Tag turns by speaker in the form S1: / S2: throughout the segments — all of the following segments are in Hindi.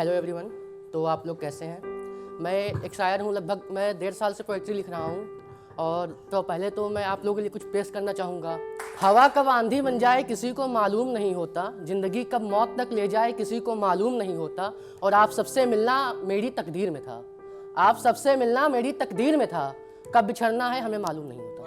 S1: Hello everyone. तो आप लोग कैसे हैं? मैं एक शायर हूँ, लगभग मैं 1.5 साल से पोइट्री लिख रहा हूँ। और तो पहले तो मैं आप लोगों के लिए कुछ पेश करना चाहूँगा। हवा कब आंधी बन जाए किसी को मालूम नहीं होता, ज़िंदगी कब मौत तक ले जाए किसी को मालूम नहीं होता, और आप सबसे मिलना मेरी तकदीर में था। आप सबसे मिलना मेरी तकदीर में था, कब बिछड़ना है हमें मालूम नहीं होता।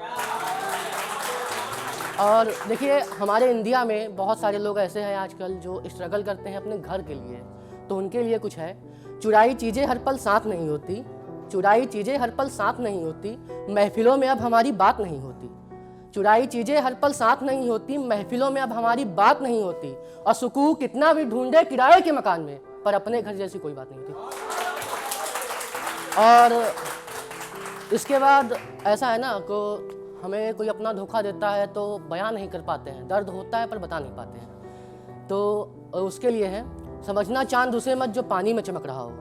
S1: और देखिए, हमारे इंडिया में बहुत सारे लोग ऐसे हैं आजकल जो स्ट्रगल करते हैं अपने घर के लिए। तो उनके लिए कुछ है। चुराई चीज़ें हर पल साथ नहीं होती, चुराई चीज़ें हर पल साथ नहीं होती, महफिलों में अब हमारी बात नहीं होती। चुराई चीज़ें हर पल साथ नहीं होती, महफिलों में अब हमारी बात नहीं होती, और सुकून कितना भी ढूंढे किराए के मकान में, पर अपने घर जैसी कोई बात नहीं होती। और इसके बाद ऐसा है ना को हमें कोई अपना धोखा देता है तो बयान नहीं कर पाते हैं, दर्द होता है पर बता नहीं पाते हैं। तो उसके लिए है, समझना चांद उसे मत जो पानी में चमक रहा हो,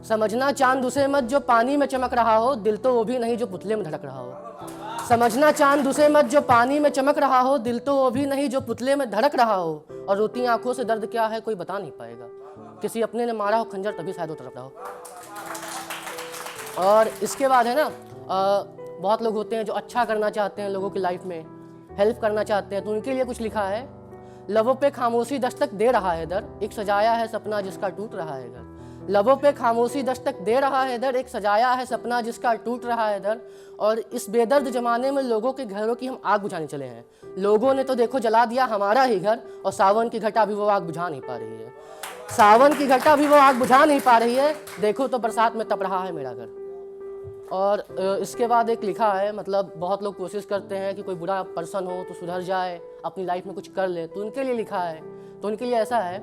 S1: समझना चांद उसे मत जो पानी में चमक रहा हो, दिल तो वो भी नहीं जो पुतले में धड़क रहा हो। समझना चांद उसे मत जो पानी में चमक रहा हो, दिल तो वो भी नहीं जो पुतले में धड़क रहा हो, और रोती आंखों से दर्द क्या है कोई बता नहीं पाएगा, किसी अपने ने मारा हो खंजर तभी शायद वो तड़प रहा हो। और इसके बाद है ना, बहुत लोग होते हैं जो अच्छा करना चाहते हैं, लोगों की लाइफ में हेल्प करना चाहते हैं, तो उनके लिए कुछ लिखा है। लबों पे खामोशी दस्तक दे रहा है दर, एक सजाया है सपना जिसका टूट रहा है घर। लबों पे खामोशी दस्तक दे रहा है दर, एक सजाया है सपना जिसका टूट रहा है दर। और इस बेदर्द जमाने में लोगों के घरों की हम आग बुझाने चले हैं। लोगों ने तो देखो जला दिया हमारा ही घर, और सावन की घटा भी वो आग बुझा नहीं पा रही है। सावन की घटा भी वो आग बुझा नहीं पा रही है, देखो तो बरसात में तप रहा है मेरा घर। और इसके बाद एक लिखा है, मतलब बहुत लोग कोशिश करते हैं कि कोई बुरा पर्सन हो तो सुधर जाए, अपनी लाइफ में कुछ कर ले, तो उनके लिए लिखा है। तो उनके लिए ऐसा है,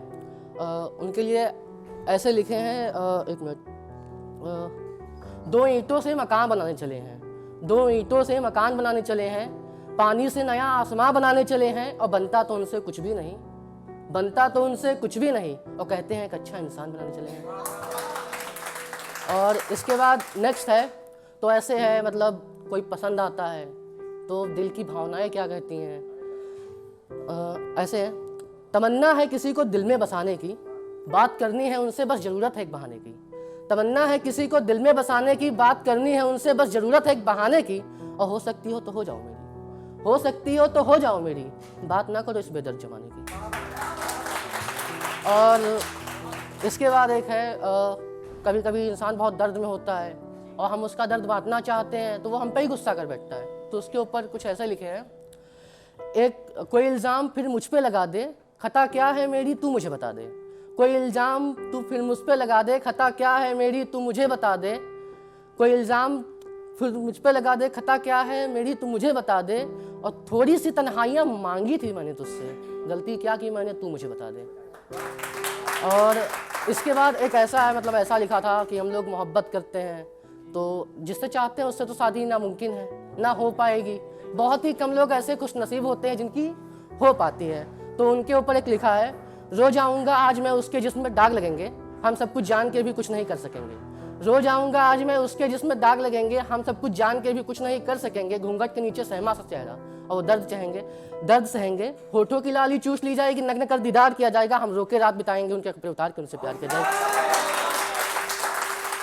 S1: उनके लिए ऐसे लिखे हैं, एक मिनट। दो ईंटों से मकान बनाने चले हैं, दो ईंटों से मकान बनाने चले हैं, पानी से नया आसमां बनाने चले हैं, और बनता तो उनसे कुछ भी नहीं, बनता तो उनसे कुछ भी नहीं, और कहते हैं एक अच्छा इंसान बनाने चले हैं। और इसके बाद नेक्स्ट है, तो ऐसे है, मतलब कोई पसंद आता है तो दिल की भावनाएं क्या कहती हैं। ऐसे है, तमन्ना है किसी को दिल में बसाने की, बात करनी है उनसे बस ज़रूरत है एक बहाने की। तमन्ना है किसी को दिल में बसाने की, बात करनी है उनसे बस ज़रूरत है एक बहाने की, और हो सकती हो तो हो जाओ मेरी, हो सकती हो तो हो जाओ मेरी, बात ना करो इस बेदर्द जमाने की। और इसके बाद एक है, कभी कभी इंसान बहुत दर्द में होता है और हम उसका दर्द बांटना चाहते हैं तो वो हम पे ही गुस्सा कर बैठता है। तो उसके ऊपर कुछ ऐसे लिखे हैं, एक कोई इल्ज़ाम फिर मुझ पे लगा दे, खता क्या है मेरी तू मुझे बता दे। कोई इल्ज़ाम तू फिर मुझ पे लगा दे, खता क्या है मेरी तू मुझे बता दे। कोई इल्ज़ाम फिर मुझ पे लगा दे, खता क्या है मेरी तू मुझे बता दे। और थोड़ी सी तन्हाइयाँ मांगी थी मैंने तुझसे, गलती क्या की मैंने तू मुझे बता दे। और इसके बाद एक ऐसा है, मतलब ऐसा लिखा था कि हम लोग मोहब्बत करते हैं तो जिससे चाहते हैं उससे तो शादी नामुमकिन है, ना हो पाएगी। बहुत ही कम लोग ऐसे खुश नसीब होते हैं जिनकी हो पाती है। तो उनके ऊपर एक लिखा है, रोज आऊँगा आज मैं उसके जिस्म में दाग लगेंगे, हम सब कुछ जान के भी कुछ नहीं कर सकेंगे। रोज आऊँगा आज मैं उसके जिस्म में दाग लगेंगे, हम सब कुछ जान के भी कुछ नहीं कर सकेंगे। घूंघट के नीचे सहमा सा चेहरा और वो दर्द सहेंगे, होठों की लाली चूस ली जाएगी, नग्न कर दीदार किया जाएगा, हम रोके रात बिताएंगे उनके कपड़े उतार के उनसे प्यार किया जाएगा।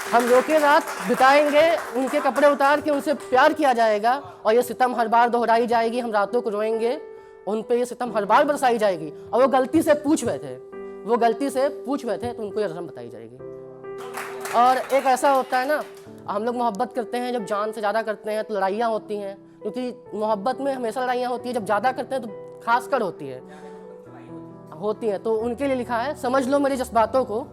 S1: हम रोके रात बिताएंगे उनके कपड़े उतार के उनसे प्यार किया जाएगा, और ये सितम हर बार दोहराई जाएगी, हम रातों को रोएंगे उन पे, ये सितम हर बार बरसाई जाएगी। और वो गलती से पूछ बैठे, वो गलती से पूछ बैठे तो उनको ये रस्म बताई जाएगी। और एक ऐसा होता है ना, हम लोग मोहब्बत करते हैं जब जान से ज़्यादा करते हैं तो लड़ाइयाँ होती हैं, क्योंकि मोहब्बत में हमेशा लड़ाइयाँ होती है, जब ज़्यादा करते हैं तो खासकर होती है। तो उनके लिए लिखा है, समझ लो मेरे जज्बातों को,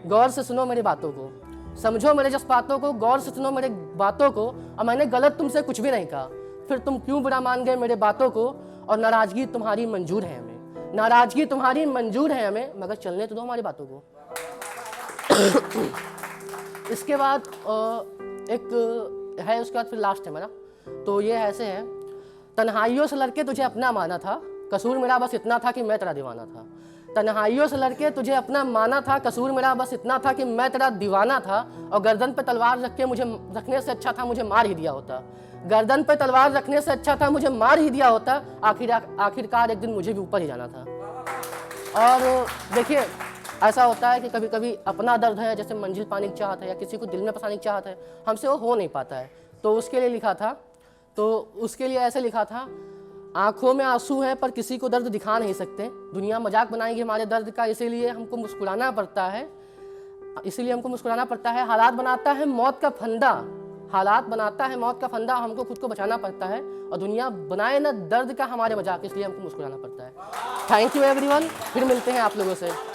S1: गौर से सुनो मेरी बातों को, समझो मेरे जज्बातों को, गौर से सुनो मेरे बातों को, और मैंने गलत तुमसे कुछ भी नहीं कहा, फिर तुम क्यों बुरा मान गए मेरे बातों को। और नाराज़गी तुम्हारी मंजूर है हमें, नाराज़गी तुम्हारी मंजूर है हमें, मगर चलने तो दो हमारी बातों को। इसके बाद एक है, उसके बाद फिर लास्ट है मेरा। तो ये ऐसे है, तन्हाइयों से लड़के तुझे अपना माना था, कसूर मेरा बस इतना था कि मैं तेरा दीवाना था। तन्हाइयों से लड़के तुझे अपना माना था, कसूर मेरा बस इतना था कि मैं तेरा दीवाना था। और गर्दन पे तलवार रख के मुझे रखने से अच्छा था मुझे मार ही दिया होता, गर्दन पे तलवार रखने से अच्छा था मुझे मार ही दिया होता। आखिरकार एक दिन मुझे भी ऊपर ही जाना था। और देखिए, ऐसा होता है कि कभी कभी अपना दर्द है, जैसे मंजिल पाने की चाहत है या किसी को दिल में फंसाने की चाहत है, हमसे वो हो नहीं पाता है। तो उसके लिए लिखा था, तो उसके लिए ऐसे लिखा था, आंखों में आंसू है पर किसी को दर्द दिखा नहीं सकते, दुनिया मजाक बनाएगी हमारे दर्द का, इसीलिए हमको मुस्कुराना पड़ता है, हालात बनाता है मौत का फंदा, हमको खुद को बचाना पड़ता है, और दुनिया बनाए ना दर्द का हमारे मजाक, इसलिए हमको मुस्कुराना पड़ता है। थैंक यू एवरीवन, फिर मिलते हैं आप लोगों से।